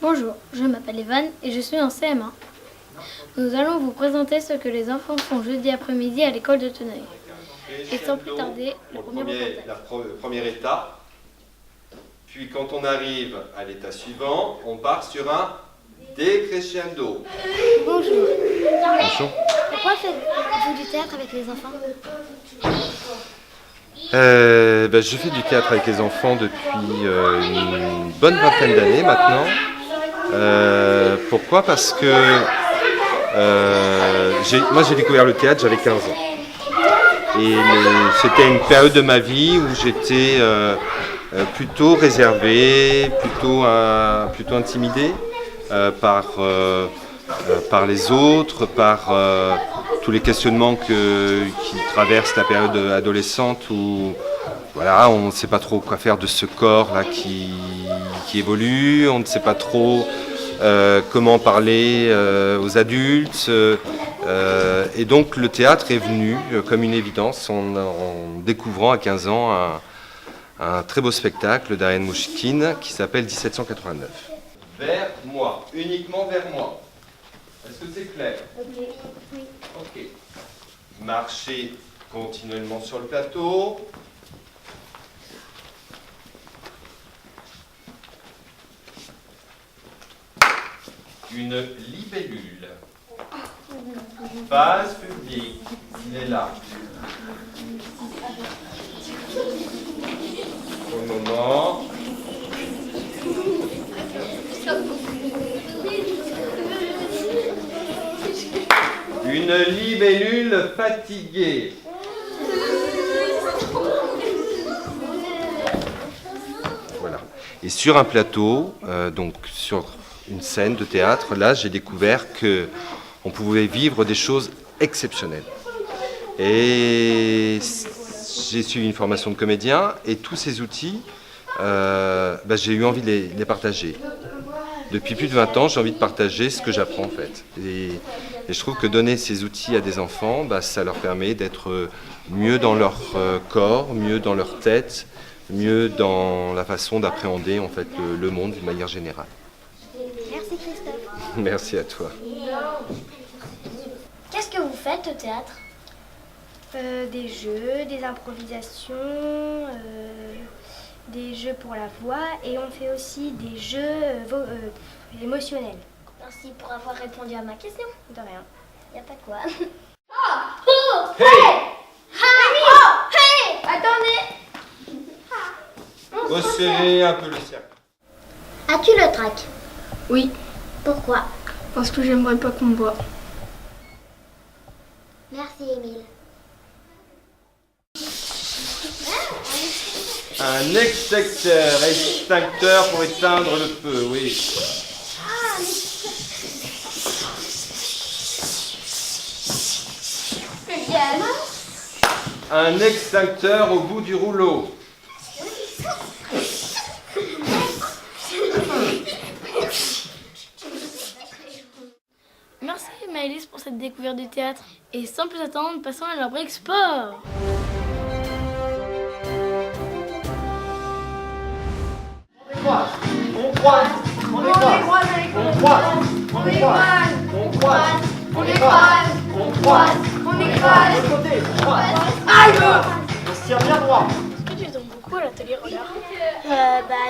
Bonjour, je m'appelle Evan et je suis en CM1. Nous allons vous présenter ce que les enfants font jeudi après-midi à l'école de Teneuil. Et sans plus tarder, le premier état. Puis quand on arrive à l'état suivant, on part sur un décrescendo. Bonjour. Bonjour. Pourquoi faites-vous du théâtre avec les enfants? Je fais du théâtre avec les enfants depuis une bonne vingtaine d'années maintenant. Pourquoi? Parce que moi j'ai découvert le théâtre, j'avais 15 ans. Et c'était une période de ma vie où j'étais plutôt réservé, plutôt intimidé par les autres, par tous les questionnements qui traversent la période adolescente où voilà, on ne sait pas trop quoi faire de ce corps là qui évolue, on ne sait pas trop comment parler aux adultes. Et donc le théâtre est venu comme une évidence en découvrant à 15 ans un très beau spectacle d'Ariane Mouchkine qui s'appelle 1789. Vers moi, uniquement vers moi. Est-ce que c'est clair? Oui. Ok. Marchez continuellement sur le plateau. Une libellule. Phase publique. Il est là. Pour le moment. Une libellule fatiguée. Voilà. Et sur un plateau, donc sur une scène de théâtre, là j'ai découvert qu'on pouvait vivre des choses exceptionnelles. Et j'ai suivi une formation de comédien et tous ces outils, j'ai eu envie de les partager. Depuis plus de 20 ans, j'ai envie de partager ce que j'apprends en fait. Et je trouve que donner ces outils à des enfants, ça leur permet d'être mieux dans leur corps, mieux dans leur tête, mieux dans la façon d'appréhender en fait le monde d'une manière générale. Merci Christophe. Merci à toi. Qu'est-ce que vous faites au théâtre? Des jeux, des improvisations, des jeux pour la voix et on fait aussi des jeux émotionnels. Merci pour avoir répondu à ma question. De rien. Y a pas quoi. Hey! Hey! Attendez! Resserrez un peu le cercle. As-tu le trac? Oui, Pourquoi? parce que j'aimerais pas qu'on me voie. Merci Émile. Un extincteur pour éteindre le feu, oui. Un extincteur au bout du rouleau. Merci Maëlys pour cette découverte du théâtre. Et sans plus attendre, passons à la rubrique sport. On croise, on les croise, on croise, on les croise, on croise, on les croise, on croise, on les croise, de côté, on croise. Aïe! On se tire bien droit. Est-ce que tu tombes beaucoup à l'atelier roller?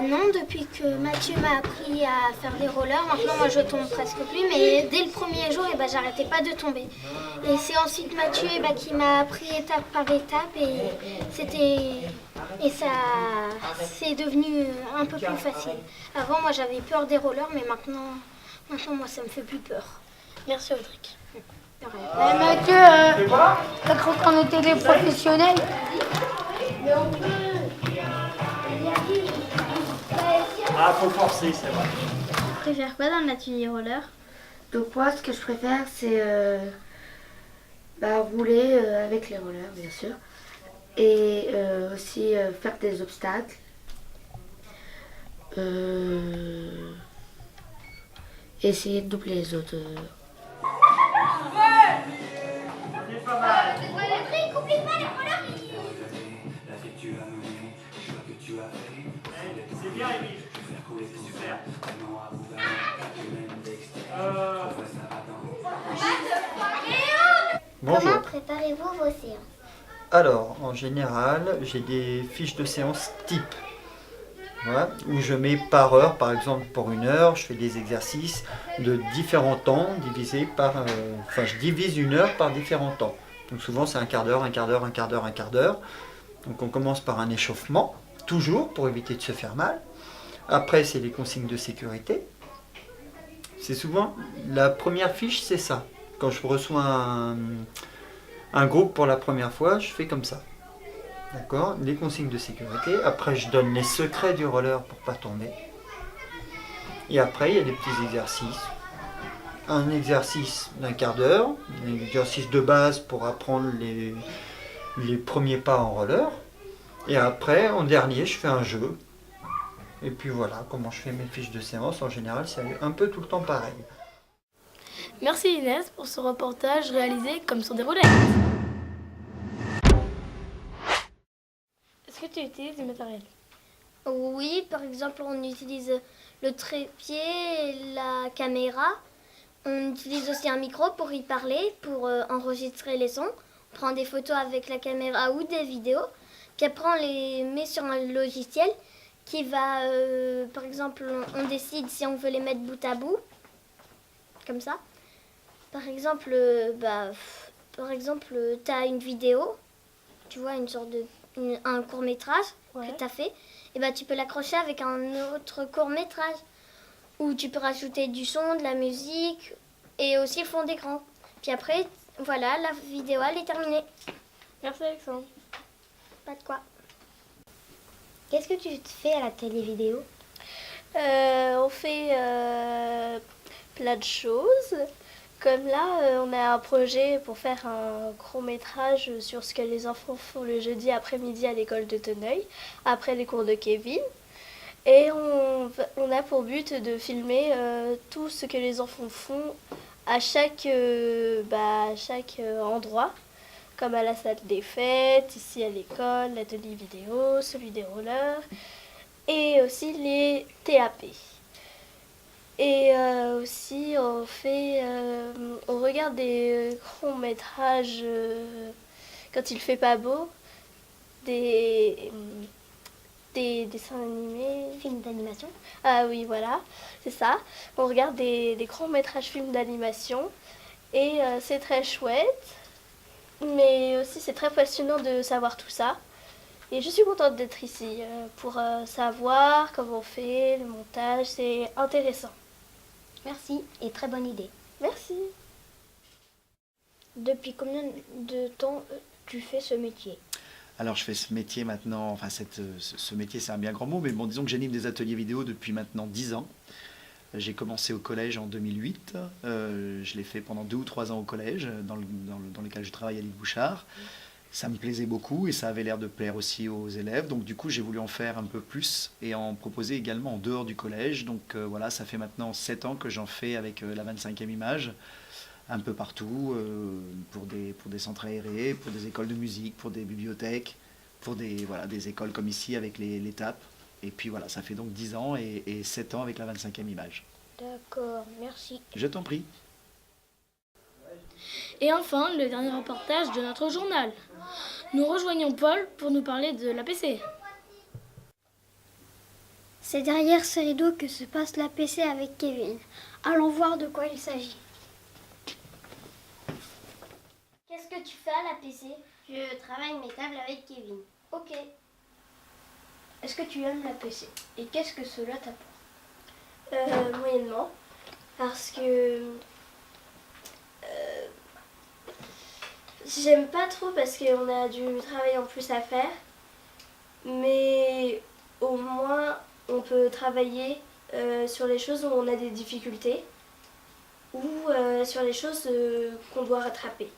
Non, depuis que Mathieu m'a appris à faire des rollers, maintenant moi je tombe presque plus, mais dès le premier jour, j'arrêtais pas de tomber. Et c'est ensuite Mathieu qui m'a appris étape par étape et ça c'est devenu un peu plus facile. Avant moi j'avais peur des rollers, mais maintenant moi ça me fait plus peur. Merci Audric. Mathieu, t'as cru qu'on était des professionnels? Ah, faut forcer, c'est vrai. Tu préfères quoi dans l'atelier roller? Donc moi, ce que je préfère, c'est rouler avec les rollers, bien sûr. Et aussi faire des obstacles. Essayer de doubler les autres. C'est pas mal. C'est bien, Émile. C'est super. Bonjour. Comment préparez-vous vos séances? Alors, en général, j'ai des fiches de séance type. Voilà, où je mets par heure, par exemple pour 1 heure, je fais des exercices de différents temps divisés par... je divise 1 heure par différents temps. Donc souvent c'est un quart d'heure, un quart d'heure, un quart d'heure, un quart d'heure. Donc on commence par un échauffement, toujours pour éviter de se faire mal. Après c'est les consignes de sécurité. C'est souvent, la première fiche c'est ça. Quand je reçois un groupe pour la première fois, je fais comme ça. D'accord, les consignes de sécurité. Après, je donne les secrets du roller pour ne pas tomber. Et après, il y a des petits exercices. Un exercice d'un quart d'heure, un exercice de base pour apprendre les premiers pas en roller. Et après, en dernier, je fais un jeu. Et puis voilà comment je fais mes fiches de séance. En général, c'est un peu tout le temps pareil. Merci Inès pour ce reportage réalisé comme sur des roulettes. Est-ce que tu utilises du matériel? Oui, par exemple, on utilise le trépied et la caméra. On utilise aussi un micro pour y parler, pour enregistrer les sons. On prend des photos avec la caméra ou des vidéos. Puis après, on les met sur un logiciel qui va, par exemple, on décide si on veut les mettre bout à bout, comme ça. Par exemple, tu as une vidéo, tu vois, une sorte de un court-métrage que tu as fait, et ben tu peux l'accrocher avec un autre court-métrage où tu peux rajouter du son, de la musique et aussi le fond d'écran. Puis après, voilà, la vidéo elle est terminée. Merci Alexandre. Pas de quoi. Qu'est-ce que tu fais à la télé-vidéo? On fait plein de choses. Comme là, on a un projet pour faire un court-métrage sur ce que les enfants font le jeudi après-midi à l'école de Tonneuil, après les cours de Kevin. Et on a pour but de filmer tout ce que les enfants font à chaque endroit, comme à la salle des fêtes, ici à l'école, l'atelier vidéo, celui des rollers, et aussi les TAP. Et aussi on regarde des courts métrages quand il fait pas beau, des dessins animés. Film d'animation? Ah oui, voilà, c'est ça. On regarde des courts métrages films d'animation et c'est très chouette, mais aussi c'est très passionnant de savoir tout ça. Et je suis contente d'être ici pour savoir comment on fait le montage, c'est intéressant. Merci et très bonne idée. Merci. Depuis combien de temps tu fais ce métier? Alors je fais ce métier maintenant, enfin ce métier c'est un bien grand mot, mais bon disons que j'anime des ateliers vidéo depuis maintenant 10 ans. J'ai commencé au collège en 2008, je l'ai fait pendant 2 ou 3 ans au collège, dans lequel je travaille à l'île Bouchard. Ça me plaisait beaucoup et ça avait l'air de plaire aussi aux élèves, donc du coup j'ai voulu en faire un peu plus et en proposer également en dehors du collège. Donc voilà, ça fait maintenant 7 ans que j'en fais avec la 25e image, un peu partout, pour des centres aérés, pour des écoles de musique, pour des bibliothèques, pour des écoles comme ici avec les TAP. Et puis voilà, ça fait donc 10 ans et 7 ans avec la 25e image. D'accord, merci. Je t'en prie. Et enfin, le dernier reportage de notre journal. Nous rejoignons Paul pour nous parler de l'APC. C'est derrière ce rideau que se passe l'APC avec Kevin. Allons voir de quoi il s'agit. Qu'est-ce que tu fais à l'APC? Je travaille mes tables avec Kevin. Ok. Est-ce que tu aimes l'APC? Et qu'est-ce que cela t'apporte? Moyennement, parce que j'aime pas trop parce qu'on a du travail en plus à faire, mais au moins on peut travailler sur les choses où on a des difficultés ou sur les choses qu'on doit rattraper.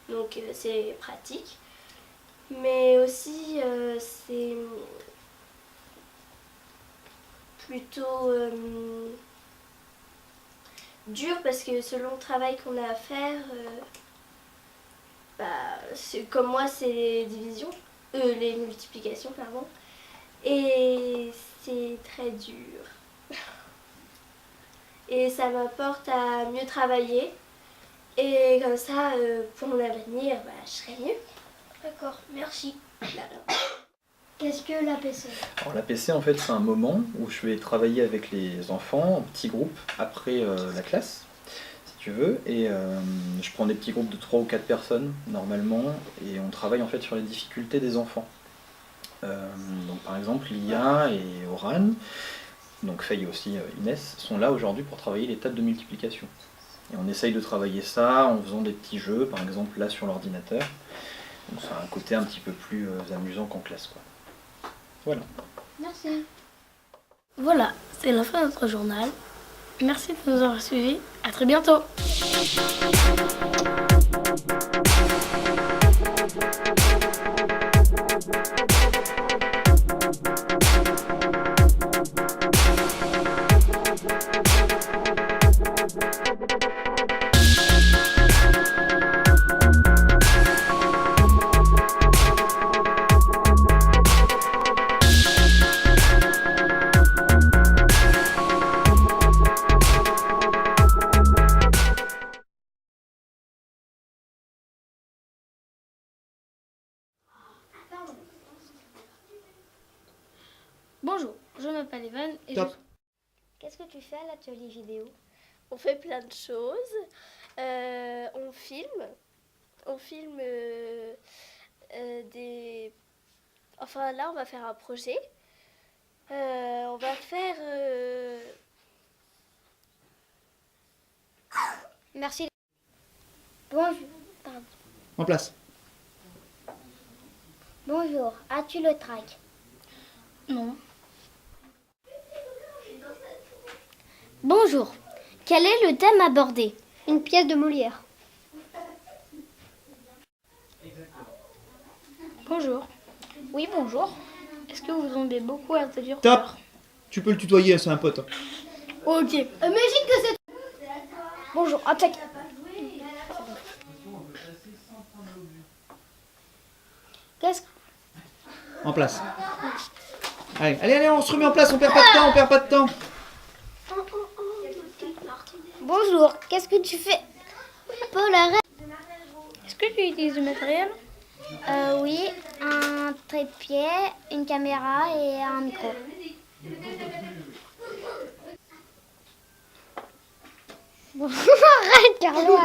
Donc c'est pratique, mais aussi c'est plutôt dur parce que selon le travail qu'on a à faire, comme moi c'est les divisions, les multiplications pardon, et c'est très dur. Et ça m'apporte à mieux travailler Et comme ça, pour mon avenir, je serai mieux. D'accord, merci. Qu'est-ce que l'APC? Alors l'APC en fait c'est un moment où je vais travailler avec les enfants en petits groupes après la classe, si tu veux, et je prends des petits groupes de 3 ou 4 personnes normalement, et on travaille en fait sur les difficultés des enfants. Donc par exemple Lia et Oran, donc Faye aussi Inès, sont là aujourd'hui pour travailler les tables de multiplication. Et on essaye de travailler ça en faisant des petits jeux, par exemple là sur l'ordinateur. Donc ça a un côté un petit peu plus amusant qu'en classe, quoi. Voilà. Merci. Voilà, c'est la fin de notre journal. Merci de nous avoir suivis. À très bientôt. Bonjour, je m'appelle Evan et Top. Qu'est-ce que tu fais à l'atelier vidéo? On fait plein de choses. On filme. On filme des... Enfin là, on va faire un projet. On va faire... Merci. Bonjour. En place. Bonjour, as-tu le trac? Non. Bonjour, quel est le thème abordé? Une pièce de Molière. Bonjour. Oui, bonjour. Est-ce que vous aimez beaucoup Atelier Top. Tu peux le tutoyer, c'est un pote. Ok. Imagine que c'est... Bonjour, attaque. Qu'est-ce que... En place. Allez, on se remet en place, on perd pas de temps, Bonjour, qu'est-ce que tu fais? Paul, arrête. Est-ce que tu utilises du matériel? Oui, un trépied, une caméra et un micro. Bon, arrête, Carlo.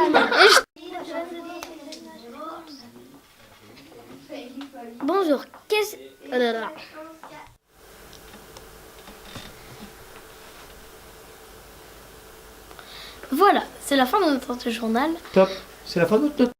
Bonjour, qu'est-ce... Voilà, c'est la fin de notre journal. Top. C'est la fin de notre